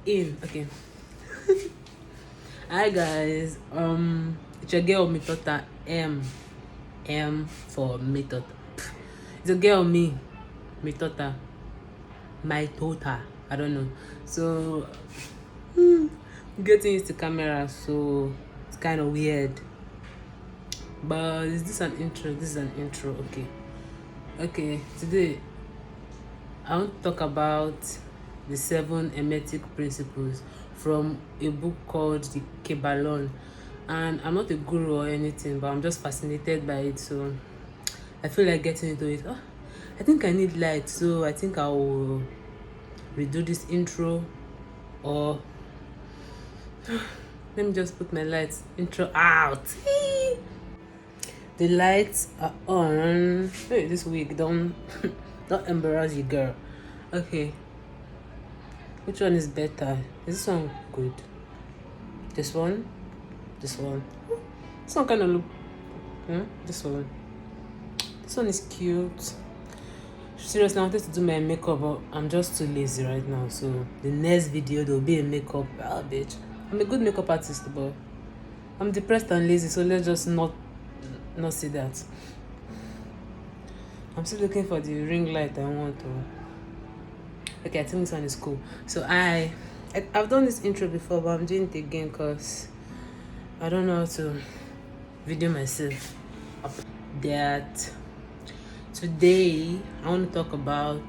in. Okay. Hi guys. It's your girl Mitota. M for Mitota. It's a girl me. Mitota. Mitota. I don't know. So getting used to camera, so it's kind of weird. But is this an intro? This is an intro. Okay. Today I want to talk about the 7 HEMETIC principles from a book called the Kybalion. And I'm not a guru or anything, but I'm just fascinated by it, so I feel like getting into it. I think I need light, so I think I will redo this intro, or let me just put my lights intro out. The lights are on. Hey, this wig, don't embarrass you, girl. Okay, which one is better? Is this one good? This one? This one kind of look this one is cute. Seriously, I wanted to do my makeup, but I'm just too lazy right now. So the next video there'll be a makeup. Bitch, I'm a good makeup artist, but I'm depressed and lazy, so let's just not see that. I'm still looking for the ring light I want to. Okay, I think this one is cool. So I've done this intro before, but I'm doing it again because I don't know how to video myself. That today I want to talk about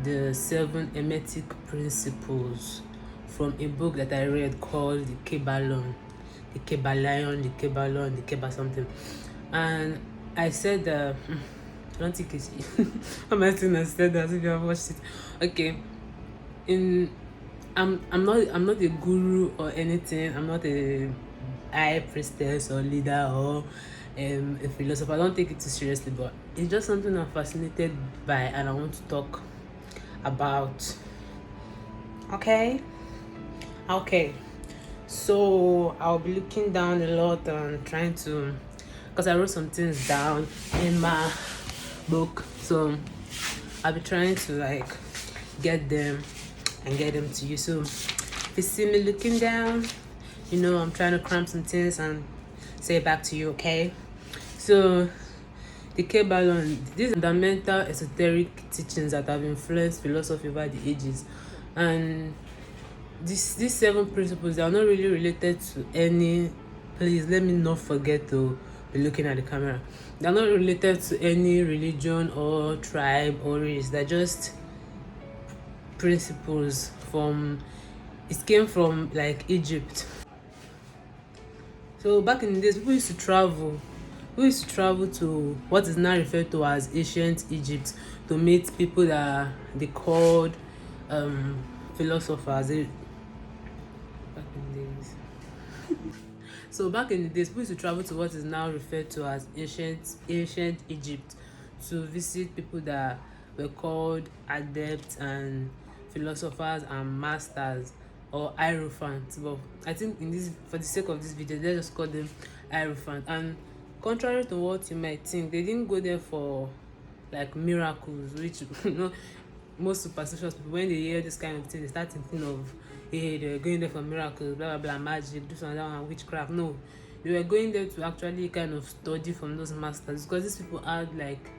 the 7 HEMETIC principles from a book that I read called the Kybalion, something. And I said I don't think it's I'm asking I said that if you have watched it. Okay. I'm not a guru or anything. I'm not a high priestess or leader or a philosopher. I don't take it too seriously, but it's just something I'm fascinated by and I want to talk about. Okay, so I'll be looking down a lot and trying to, because I wrote some things down in my book, so I'll be trying to like get them to you. So if you see me looking down, you know I'm trying to cram some things and say it back to you. Okay, so the kybalion, these fundamental esoteric teachings that have influenced philosophy over the ages, and these 7 principles, they are not really related to any, please let me not forget to be looking at the camera, they're not related to any religion or tribe or race. They're just principles it came from like Egypt. So back in the days, people used to travel to what is now referred to as ancient Egypt to meet people that they called philosophers. Back in the days. So back in the days, people used to travel to what is now referred to as ancient Egypt to visit people that were called adepts and philosophers and masters, or hierophants. But I think for the sake of this video, let's just call them hierophants. And contrary to what you might think, they didn't go there for like miracles, which most superstitious people, when they hear this kind of thing, they start thinking of, hey, they're going there for miracles, blah blah blah, magic, this one, that one, witchcraft. No, they were going there to actually kind of study from those masters, because these people had like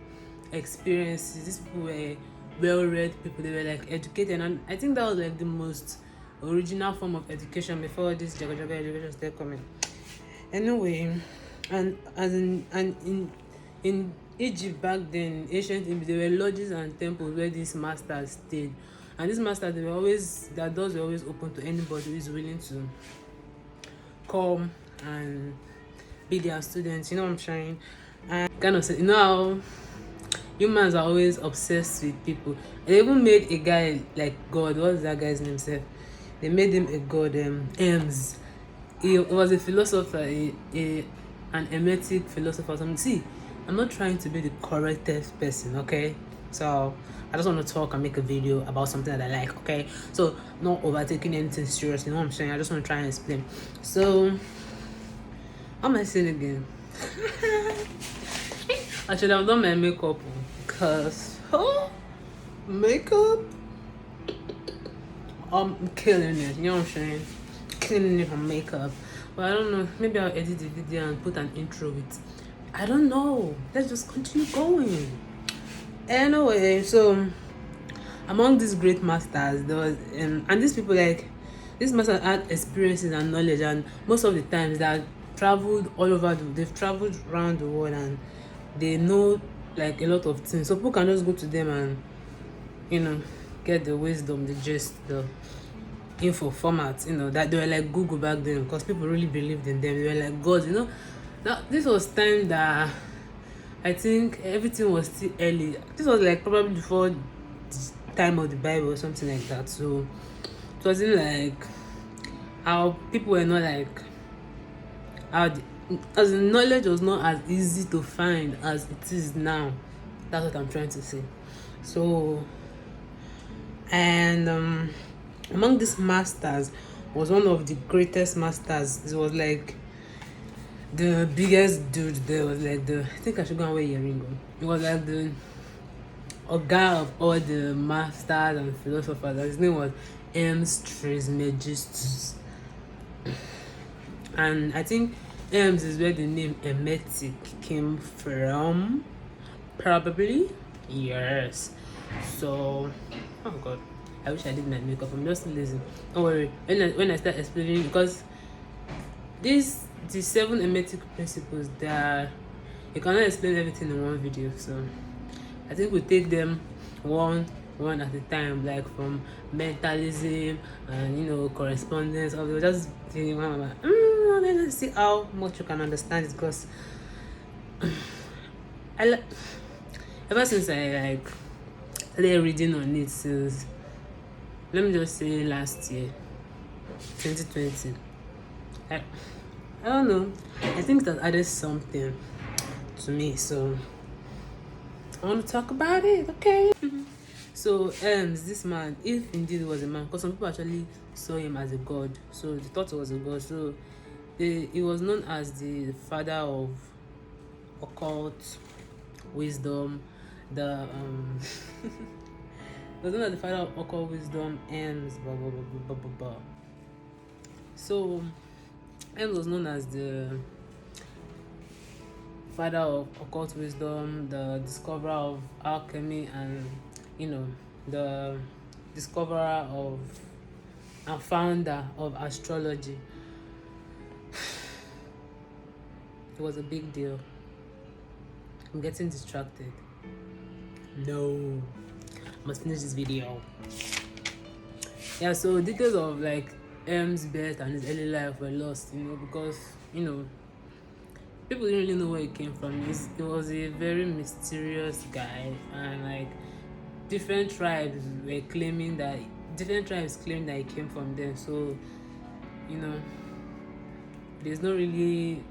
experiences. These people were well-read people. They were like educated, and I think that was like the most original form of education before this jaga education started coming. Anyway, in Egypt back then, ancient Egypt, there were lodges and temples where these masters stayed, and these masters, their doors were always open to anybody who is willing to come and be their students. You know what I'm saying? And kind of, you know how humans are always obsessed with people. They even made a guy like God. What's that guy's name? Sir? They made him a god. Hermes. He was a philosopher, an HEMETIC philosopher. Something. See, I'm not trying to be the correctest person, okay? So I just want to talk and make a video about something that I like, okay? So not overtaking anything serious. You know what I'm saying? I just want to try and explain. So how am I saying again? I should have done my makeup, because makeup. killing it, you know what I'm saying? Killing it on makeup. But I don't know, maybe I'll edit the video and put an intro with, I don't know. Let's just continue going. Anyway, so among these great masters, there was and these people, like, these masters had experiences and knowledge, and most of the times that traveled all over they've traveled around the world, and they know like a lot of things, so people can just go to them and, you know, get the wisdom, the gist, the info format, you know, that they were like Google back then, because people really believed in them. They were like God, you know. Now this was time that I think everything was still early. This was like probably before the time of the Bible or something like that. So it wasn't like how people were not like how the, as in knowledge was not as easy to find as it is now. That's what I'm trying to say. So, and among these masters was one of the greatest masters. It was like the biggest dude there. Was like the, I think I should go and wear earring. It was like the Oga of all the masters and philosophers. His name was Hermes Trismegistus. And I think Hermes is where the name HEMETIC came from. Probably. Yes. So, oh god, I wish I did my makeup. I'm just lazy. Don't worry. When I start explaining, because the 7 hermetic principles, that you cannot explain everything in one video. So I think we take them one at a time, like from mentalism and, you know, correspondence. Or just thinking, let's see how much you can understand it, because ever since I like started reading on it since, let me just say, last year, 2020. I don't know. I think that added something to me, so I want to talk about it. Okay. So this man, if indeed he was a man, because some people actually saw him as a god, so they thought he was a god. So he was known as the father of occult wisdom. The he was known as the father of occult wisdom, and blah blah blah blah blah blah. So Hermes was known as the father of occult wisdom, the discoverer of alchemy, and, you know, the discoverer of and founder of astrology. It was a big deal. I'm getting distracted. No, I must finish this video. Yeah, so details of like Hermes' birth and his early life were lost, you know, because, you know, people didn't really know where he came from. He was a very mysterious guy, and like different tribes claimed that he came from them. So, you know, there's no really,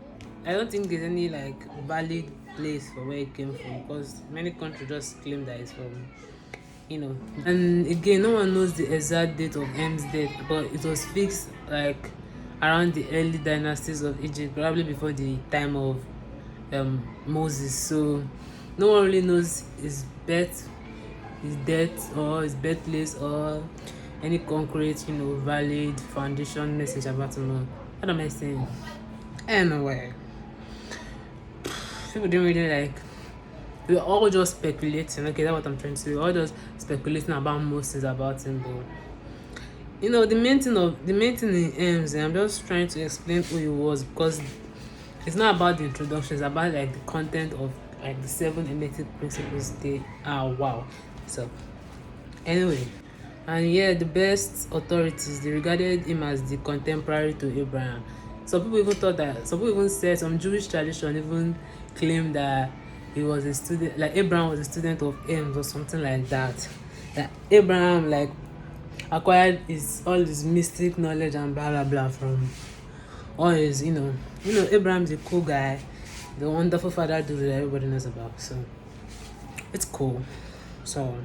I don't think there's any like valid place for where he came from, because many countries just claim that it's from, you know. And again, no one knows the exact date of Hermes' death, but it was fixed like around the early dynasties of Egypt, probably before the time of Moses. So no one really knows his birth, his death, or his birthplace, or any concrete, you know, valid foundation message about him. What am I saying? Anyway, people didn't really like, we were all just speculating. Okay, that's what I'm trying to say. We were all just speculating about most things about him, but, you know, the main thing in Hermes, I'm just trying to explain who he was, because it's not about the introduction, it's about like the content of like the 7 hermetic principles. They are wow. So anyway, and yeah, the best authorities, they regarded him as the contemporary to Abraham. Some people even said, some Jewish tradition even claimed that he was a student, like Abraham was a student of Hermes or something like that. That Abraham like acquired all his mystic knowledge and blah blah blah from all his, you know, Abraham's a cool guy, the wonderful father dude that everybody knows about. So it's cool. So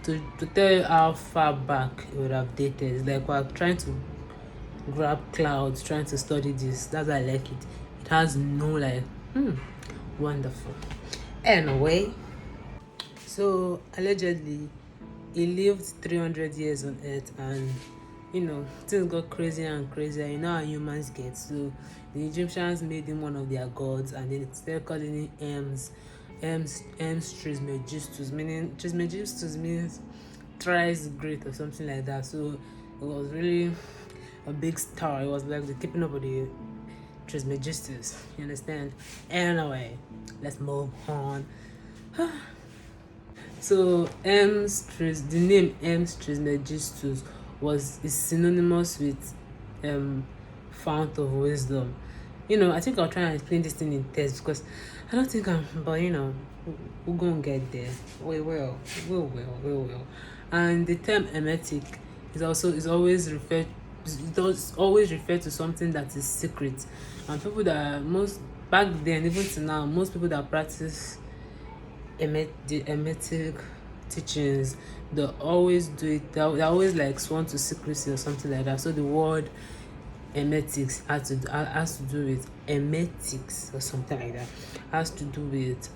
to tell you how far back it would have dated, it's like we're trying to grab clouds, trying to study this. That's why I like it. It has no like wonderful. Anyway, so allegedly he lived 300 years on earth, and things got crazier and crazier. You know how humans get. So the Egyptians made him one of their gods, and they started calling him Ems Trismegistus, meaning Trismegistus means thrice great or something like that. So it was really a big star. It was like the keeping up with the Trismegistus. You understand? Anyway, let's move on. So the name Ems Trismegistus is synonymous with fount of wisdom. I think I'll try and explain this thing in text, because I don't think but we're gonna get there. We will. And the term HEMETIC is always referred to something that is secret. And people that back then, even to now, most people that practice the HEMETIC teachings, they always do it. They always like sworn to secrecy or something like that. So the word HEMETICS has to do with HEMETICS or something like that. Has to do with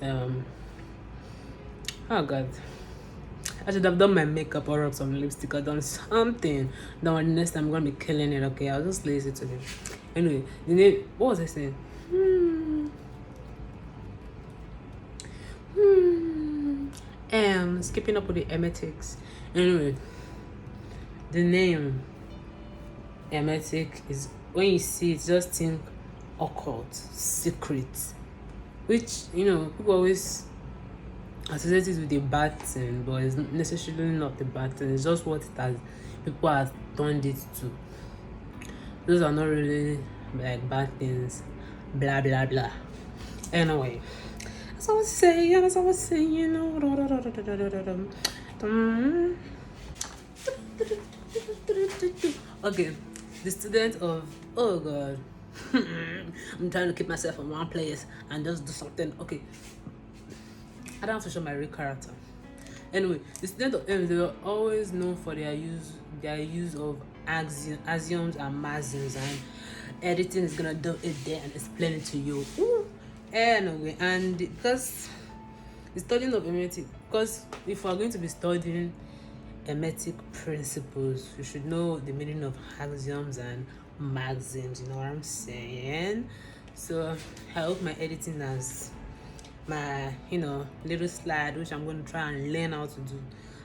oh god, I should have done my makeup or rubbed some lipstick or done something. Now next time I'm gonna be killing it. Okay, I'll just lazy today. Anyway, the name, what was I saying? Skipping up with the HEMETICS. Anyway, the name HEMETIC is, when you see it, just think occult, secret, which people always associate it with a bad thing, but it's necessarily not a bad thing. It's just what people have turned it to. Those are not really like bad things, blah blah blah. Anyway, as I was saying, okay, the student of, oh god, I'm trying to keep myself in one place and just do something. Okay, I don't have to show my real character. Anyway, the student of M, they were always known for their use of axioms and maxims, and editing is gonna do it there and explain it to you. Anyway, and because the studying of HEMETIC, because if we're going to be studying HEMETIC principles, you should know the meaning of axioms and maxims. You know what I'm saying? So I hope my editing has my little slide, which I'm going to try and learn how to do,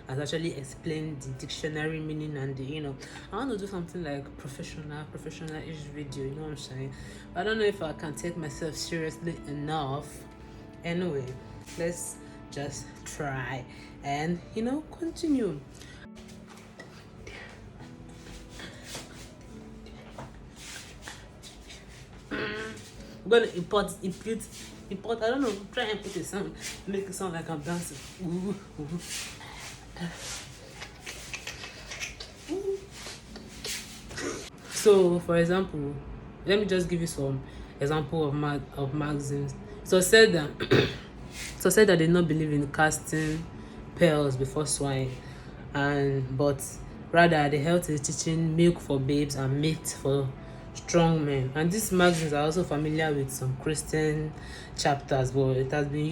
has actually explained the dictionary meaning, and I want to do something like professional-ish video. You know what I'm saying? I don't know if I can take myself seriously enough. Anyway, let's just try and continue. I'm gonna import. I don't know. Try and put a sound, make it sound like I'm dancing. Ooh. So, for example, let me just give you some example of maxims. So said that they not believe in casting pearls before swine, but rather the health is teaching milk for babes and meat for strong men. And these maxims are also familiar with some Christian chapters, but it has been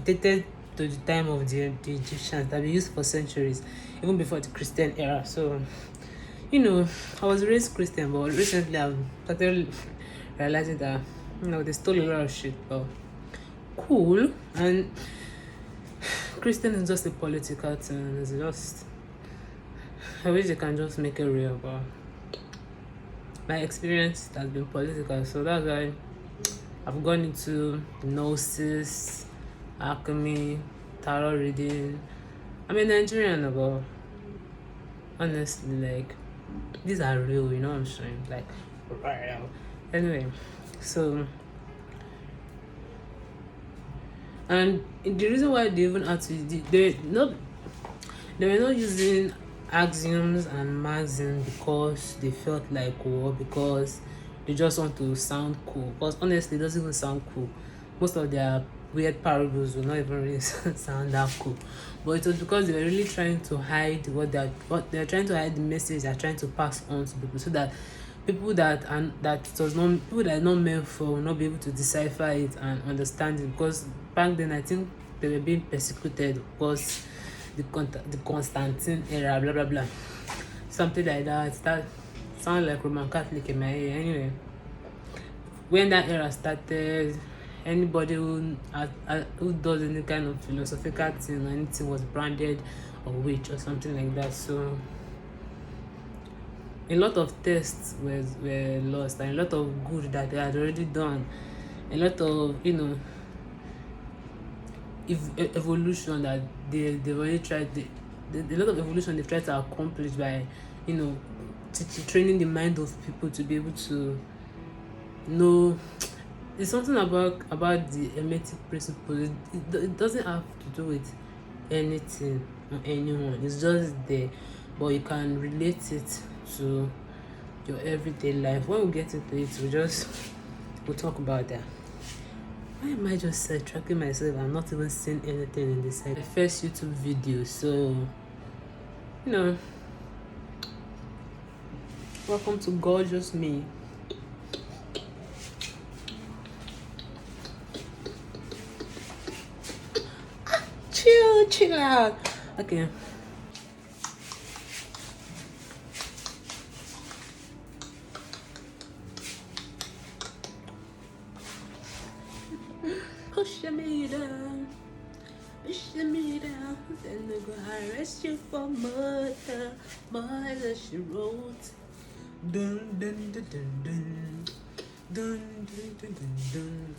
dated to the time of the Egyptians. It has been used for centuries, even before the Christian era. So I was raised Christian, but recently I've started realizing that they stole a lot of shit, but cool. And Christian is just a political thing. It's just, I wish they can just make it real, but my experience has been political, so that's why I've gone into gnosis, alchemy, tarot reading. I'm a Nigerian, but honestly, like, these are real, you know what I'm saying? Like, real. Anyway, so, and the reason why they even had to, they were not using axioms and maxims because they felt like because they just want to sound cool. Because honestly, it doesn't even sound cool. Most of their weird parables will not even really sound that cool. But it was because they were really trying to hide what they're trying to hide, the message they're trying to pass on to people, so that people that are not meant for will not be able to decipher it and understand it. Because back then, I think they were being persecuted because the Constantine era, blah blah blah, something like that. That sounds like Roman Catholic in my ear. Anyway, when that era started, anybody who does any kind of philosophical thing or anything was branded a witch or something like that. So a lot of tests were lost, and a lot of good that they had already done, a lot of evolution that they've already tried, a lot of evolution they've tried to accomplish by training the mind of people to be able to know. There's something about the hermetic principle. It doesn't have to do with anything or anyone. It's just there, but you can relate it to your everyday life. When we get into it, we'll talk about that. Why am I just tracking myself? I'm not even seeing anything in this side. The first YouTube video, so welcome to gorgeous me. Chill out. Okay. Push me down, then they go arrest you for murder, she wrote. Dun dun dun dun dun dun dun dun dun dun.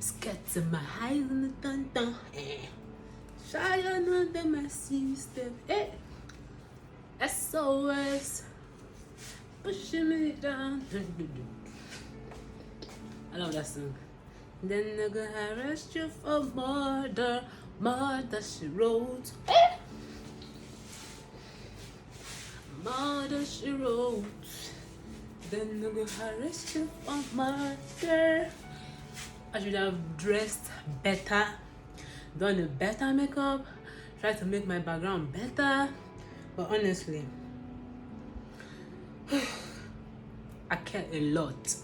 Scatter my eyes in the dun dun. Shy under my system. SOS. Pushing me down. I love that song. Then they're gonna arrest you for murder, she wrote. Murder, she wrote. Then they're gonna arrest you for murder. I should have dressed better, done a better makeup, tried to make my background better. But honestly, I care a lot.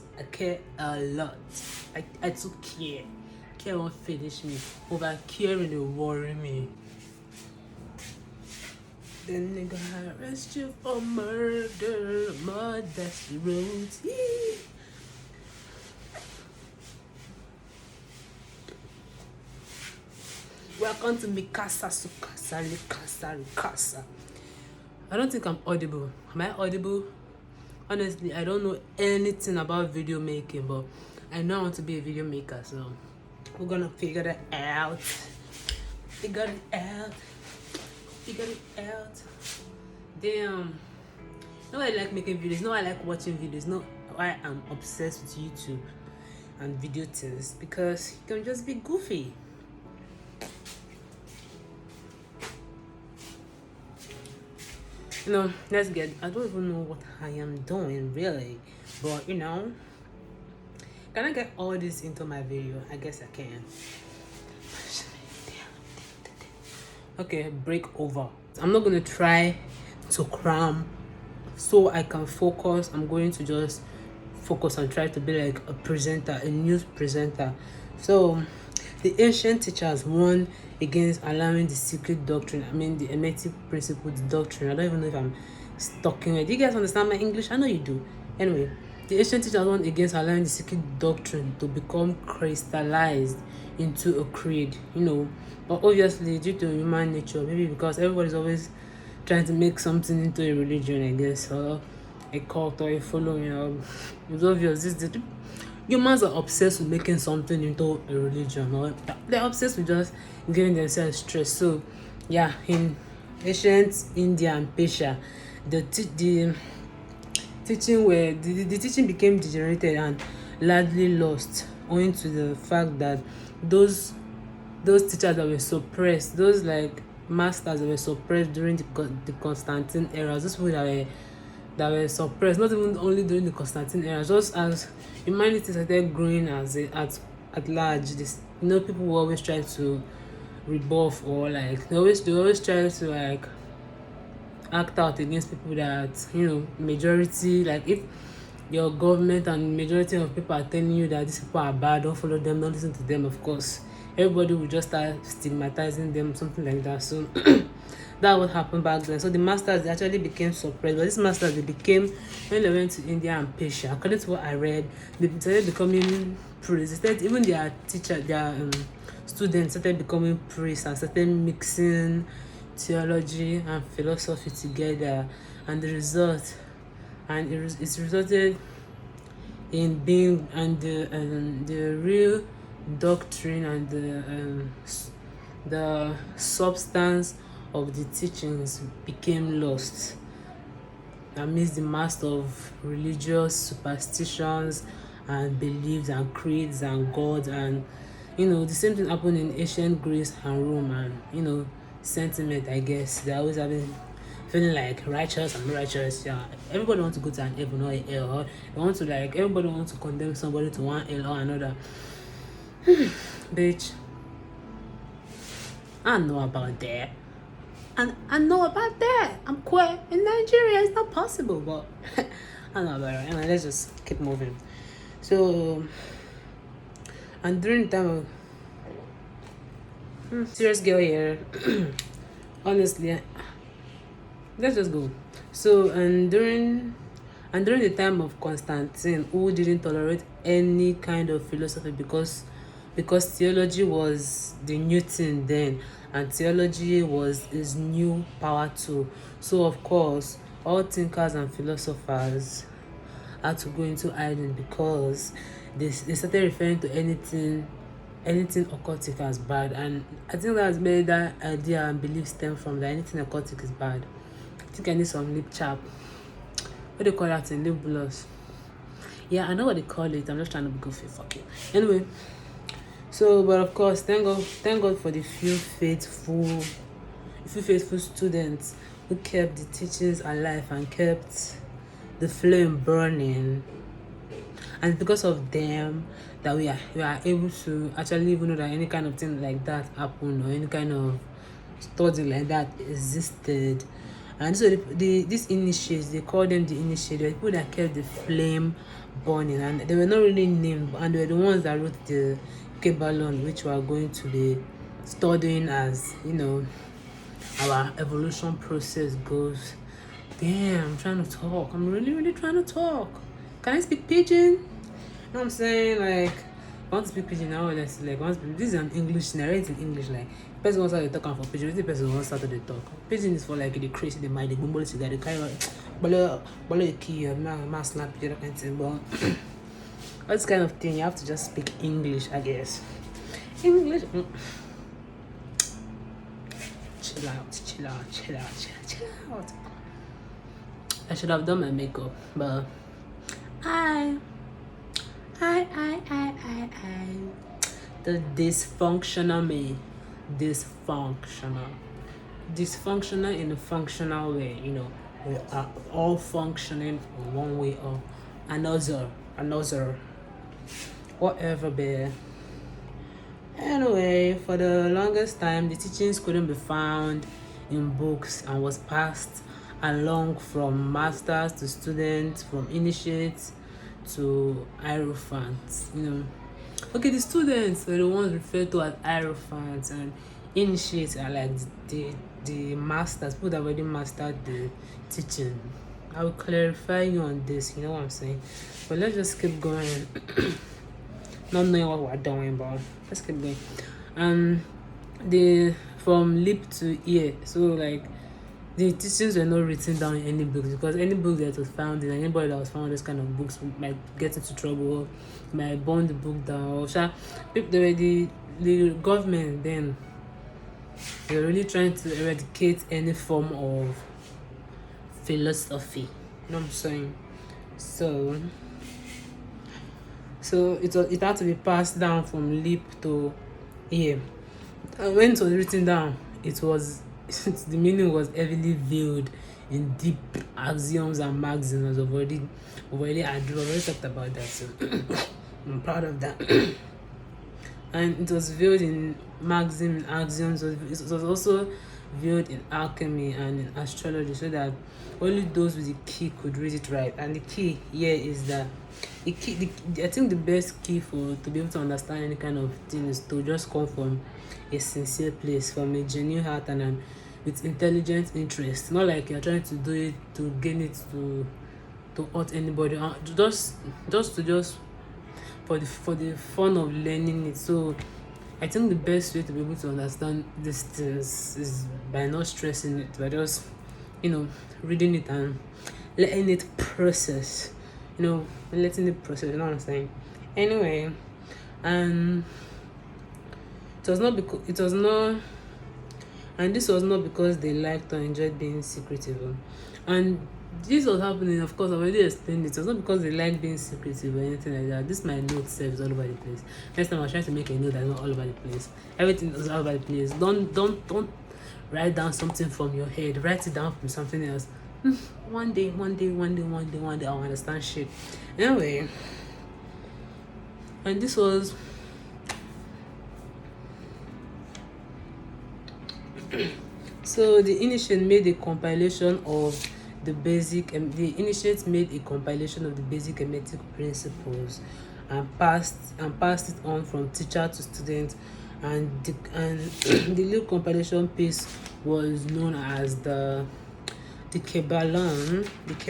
I took care. Care won't finish me. Over caring will worry me. Then they gonna arrest you for murder, she wrote. Welcome to Mikasa Sukasa Rikasa. I don't think I'm audible. Am I audible? Honestly, I don't know anything about video making, but I know I want to be a video maker, so we're gonna figure that out. Figure it out. Damn. No, I like making videos. No, I like watching videos. No, why I'm obsessed with YouTube and video things, because you can just be goofy. Let's get. I don't even know what I am doing really, but can I get all this into my video? I guess I can. Okay, break over. I'm not gonna try to cram so I can focus. I'm going to just focus and try to be like a presenter, a news presenter. So the ancient teachers won against allowing the secret doctrine, the hermetic principle, the doctrine. I don't even know if I'm talking it. Do you guys understand my English? I know you do. Anyway, the ancient teachers won against allowing the secret doctrine to become crystallized into a creed, But obviously, due to human nature, maybe because everybody's always trying to make something into a religion, I guess, or a cult or a following. It's obvious. Humans are obsessed with making something into a religion, or they're obsessed with just giving themselves stress. So, yeah, in ancient India and Persia, the teaching became degenerated and largely lost, owing to the fact that those teachers that were suppressed, those like masters that were suppressed during the Constantine era, those people that were suppressed, not even only during the Constantine era, just as humanity started growing at large. People will always try to rebuff, or like they always try to like act out against people that majority, like if your government and majority of people are telling you that these people are bad, don't follow them, don't listen to them. Of course, everybody would just start stigmatizing them, something like that. So that what happened back then. So the masters, they actually became suppressed. But these masters, they became, when they went to India and Persia, according to what I read, they started becoming priests. Even their teacher, their students started becoming priests and started mixing theology and philosophy together, and it's resulted in being, and the real doctrine and the substance of the teachings became lost amidst the mass of religious superstitions and beliefs and creeds and gods. And the same thing happened in ancient Greece and Rome. And sentiment, I guess, they're always feeling like righteous and righteous. Yeah, everybody wants to go to an heaven or a hell. They want to, like, everybody wants to condemn somebody to one hell or another. Bitch, I know about that. And I know about that. I'm queer in Nigeria. It's not possible, but I know about it. Anyway, let's just keep moving. So, and during the time of serious girl here, honestly, let's just go. So, and during the time of Constantine, who didn't tolerate any kind of philosophy because theology was the new thing then, and theology was his new power tool. So of course, all thinkers and philosophers had to go into hiding, because they started referring to anything occultic as bad. And I think that's where that idea and belief stem from, that anything occultic is bad. I think I need some lip chap. What do you call that? In lip gloss. Yeah, I know what they call it. I'm just trying to be goofy. Fuck it. Anyway, so, but of course, thank God for the few faithful students who kept the teachings alive and kept the flame burning. And because of them, that we are able to actually even know that any kind of thing like that happened, or any kind of study like that existed. And so these initiates, they call them the initiates, the people that kept the flame burning. And they were not really named, and they were the ones that wrote the kybalion, which we are going to be studying as our evolution process goes. Damn, I'm trying to talk. I'm really trying to talk. Can I speak pidgin? You know what I'm saying? Like, I want to speak pidgin now. Let's like, this is an English, narrated in English. Like, the person wants to talk for pidgin, the person wants to talk. Pidgin is for like the crazy, the mind, the bumble, the kind of bala key, mass snap, that kind of thing. But this kind of thing, you have to just speak English, I guess. English. Chill out. I should have done my makeup, but the dysfunctional me. Dysfunctional in a functional way. We are all functioning in one way or another. Whatever, bear. Anyway, for the longest time, the teachings couldn't be found in books and was passed along from masters to students, from initiates to hierophants. Okay, the students were the ones referred to as hierophants, and initiates are like the masters, people that already mastered the teaching. I will clarify you on this, you know what I'm saying? But let's just keep going. Not knowing what we're doing, but let's keep going. From lip to ear, so like the teachings were not written down in any books, because any book that was found in, anybody that was found this kind of books might get into trouble, might burn the book down. The government then, they're really trying to eradicate any form of philosophy. You know what I'm saying? So it had to be passed down from lip to ear. And when it was written down, the meaning was heavily veiled in deep axioms and maxims. I've already talked about that, so I'm proud of that. And it was veiled in maxims and axioms. It was also viewed in alchemy and in astrology, so that only those with the key could read it right. And the key here is that I think the best key for to be able to understand any kind of thing is to just come from a sincere place, from a genuine heart, and with intelligent interest. Not like you're trying to do it to gain it to hurt anybody, just for the fun of learning it. So I think the best way to be able to understand these things is by not stressing it, by just, reading it and letting it process, letting it process, you know what I'm saying? Anyway, and this was not because they liked or enjoyed being secretive. And this was happening, of course, I already explained it. It was not because they like being secretive or anything like that. This my note serves all over the place. Next time I was trying to make a note that's not all over the place. Everything is all over the place. Don't write down something from your head. Write it down from something else. One day I'll understand shit. Anyway, and this was so the initiate made a compilation of the basic HEMETIC principles and passed it on from teacher to student, and the little compilation piece was known as the kybalion. It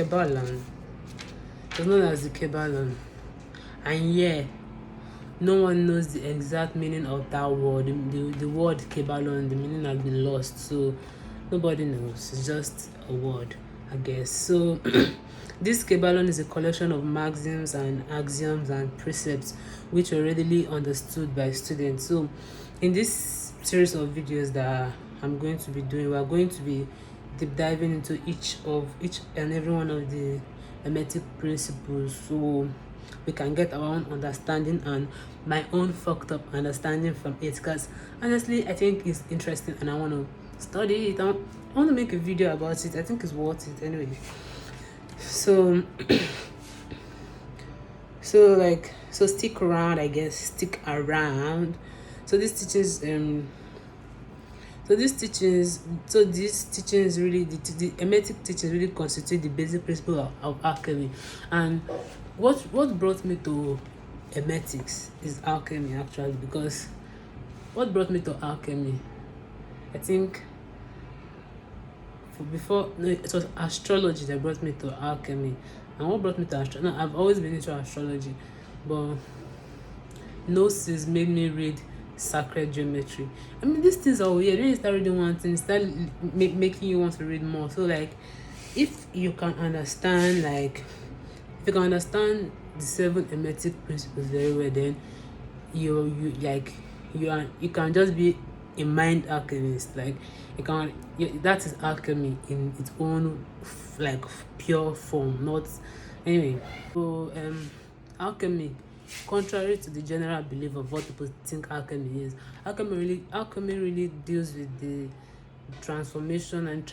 was known as the kybalion. And yeah, no one knows the exact meaning of that word. The word kybalion, the meaning has been lost, so nobody knows. It's just a word, I guess. So this kybalion is a collection of maxims and axioms and precepts which are readily understood by students. So in this series of videos that I'm going to be doing, we're going to be deep diving into each and every one of the HEMETIC principles, so we can get our own understanding and my own fucked up understanding from it. Because honestly, I think it's interesting and I want to study it. I want to make a video about it. I think it's worth it anyway. So so stick around, I guess. Stick around. So these teachings really, the HEMETIC teachings really constitute the basic principle of alchemy. And what brought me to HEMETICS is alchemy, actually. Because what brought me to alchemy, I think it was astrology that brought me to alchemy. And what brought me to astrology? No, I've always been into astrology, but Gnosis made me read sacred geometry. I mean, these things are weird. When you start reading one thing, start making you want to read more. So like, if you can understand the 7 HEMETIC principles very well, then you can just be a mind alchemist. Like, that is alchemy in its own like pure form. Not anyway. So alchemy, contrary to the general belief of what people think alchemy is, alchemy really deals with the transformation and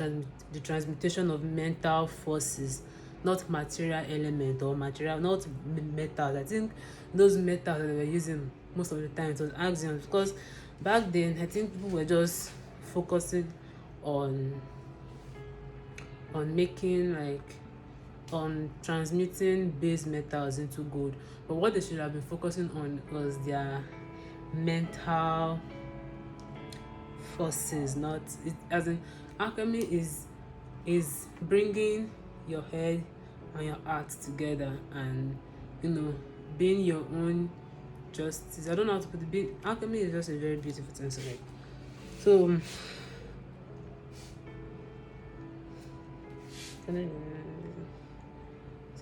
the transmutation of mental forces, not material element or material, not metals. I think those metals that they were using most of the time, it was axioms, because back then I think people were just focusing on transmuting base metals into gold. But what they should have been focusing on was their mental forces, not it, as in alchemy is bringing your head and your heart together, and being your own justice. I don't know how to put it. Alchemy is just a very beautiful thing to like. So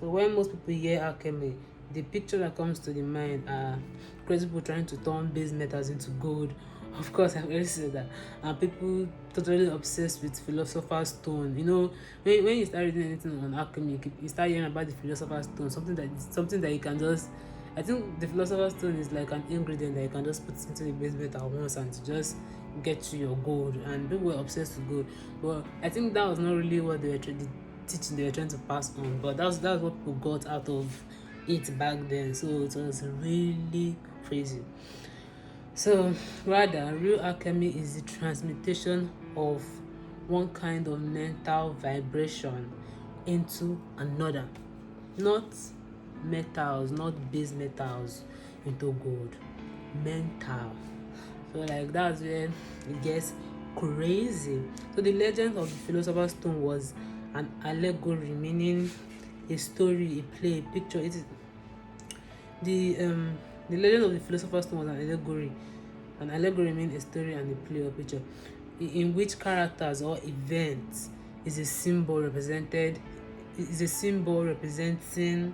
when most people hear alchemy, the picture that comes to the mind are crazy people trying to turn base metals into gold. Of course, I've already said that. And people totally obsessed with philosopher's stone. When you start reading anything on alchemy, you start hearing about the philosopher's stone, something that you can just. I think the philosopher's stone is like an ingredient that you can just put into the base metal once and to just get you your gold. And people were obsessed with gold. But I think that was not really what the teaching they were trying to pass on. But that's what people got out of it back then. So it was really crazy. So rather, real alchemy is the transmutation of one kind of mental vibration into another, not metals, not base metals into gold, mental. So like that's where it gets crazy. So the legend of the philosopher's stone was an allegory, meaning a story, a play, a picture. It is the legend of the philosopher's stone was an allegory. An allegory means a story and a play or picture in which characters or events is a symbol represented is a symbol representing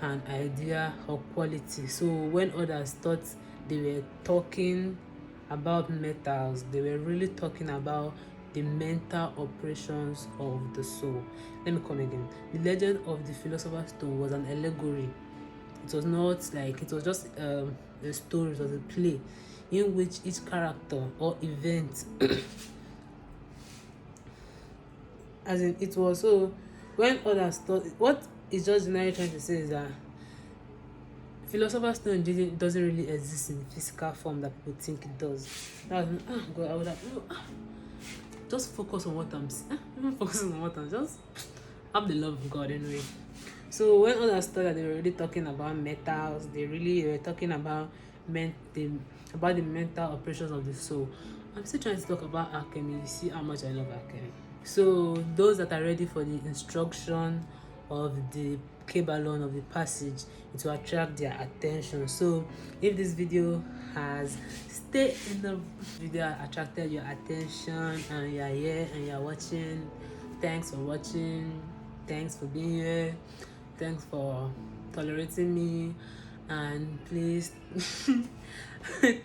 an idea or quality. So when others thought they were talking about metals, they were really talking about the mental operations of the soul. Let me come again. The legend of the philosopher's stone was an allegory. It was not like it was just a story, it was a play in which each character or event as in it was. So when others thought, what is just generally trying to say is that philosopher's stone doesn't really exist in the physical form that people think it does. That's God, I would have just focus on what I'm even focusing on what I'm just have the love of God anyway. So when others thought that they were already talking about metals, they were talking about the mental operations of the soul. I'm still trying to talk about alchemy. You see how much I love alchemy. So those that are ready for the instruction of the kybalion of the passage, it will attract their attention. So if this video has stayed in the video attracted your attention and you are here and you are watching, thanks for watching, thanks for being here, thanks for tolerating me, and please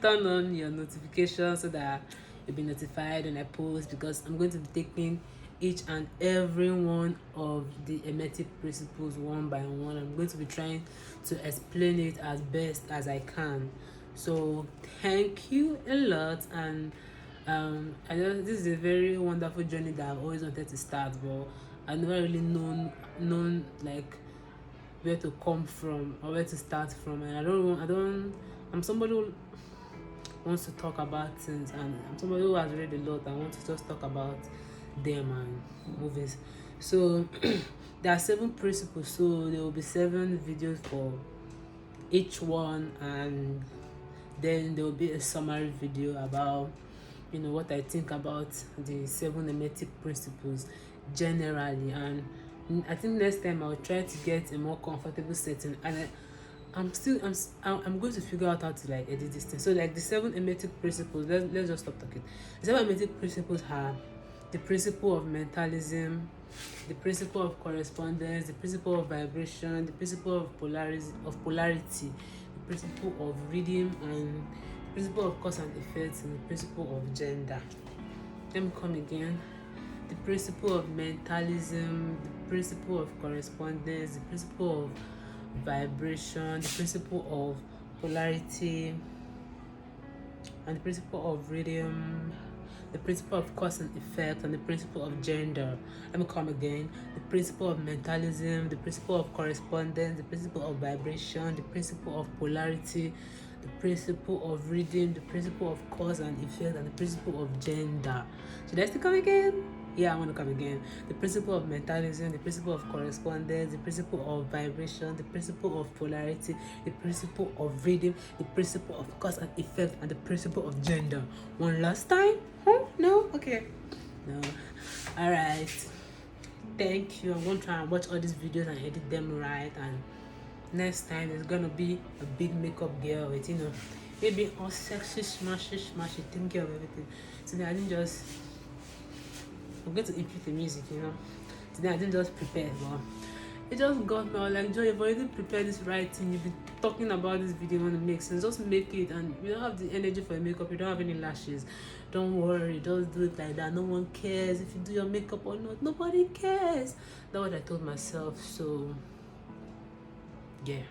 turn on your notifications so that you'll be notified when I post, because I'm going to be taking each and every one of the HEMETIC principles one by one. I'm going to be trying to explain it as best as I can. So thank you a lot, and this is a very wonderful journey that I've always wanted to start, but I've never really known like where to come from or where to start from. And I'm somebody who wants to talk about things, and I'm somebody who has read a lot and wants to just talk about them and movies. So there are 7 principles, so there will be 7 videos for each one, and then there will be a summary video about what I think about the 7 HEMETIC principles generally. And I think next time I'll try to get a more comfortable setting, and I'm going to figure out how to like edit this thing. So like the 7 HEMETIC principles, let's just stop talking. The 7 HEMETIC principles are the principle of mentalism, the principle of correspondence, the principle of vibration, the principle of polarity, the principle of rhythm, and the principle of cause and effect, and the principle of gender. Let me come again. The principle of mentalism, the principle of correspondence, the principle of vibration, the principle of polarity, and the principle of rhythm, the principle of cause and effect, and the principle of gender. Let me come again. The principle of mentalism, the principle of correspondence, the principle of vibration, the principle of polarity, the principle of rhythm, the principle of cause and effect, and the principle of gender. Should I still come again? Yeah, I want to come again. The principle of mentalism, the principle of correspondence, the principle of vibration, the principle of polarity, the principle of rhythm, the principle of cause and effect, and the principle of gender. One last time? Huh? No? Okay. No. Alright. Thank you. I'm going to try and watch all these videos and edit them right. And next time there's going to be a big makeup girl with, maybe all sexy, smashy, taking care of everything. So then I'm going to input the music, Today I didn't just prepare, but it just got me. I was like, Joy, you've already prepared this writing. You've been talking about this video when it makes sense. Just make it, and you don't have the energy for your makeup. You don't have any lashes. Don't worry. Just do it like that. No one cares if you do your makeup or not. Nobody cares. That's what I told myself. So, yeah.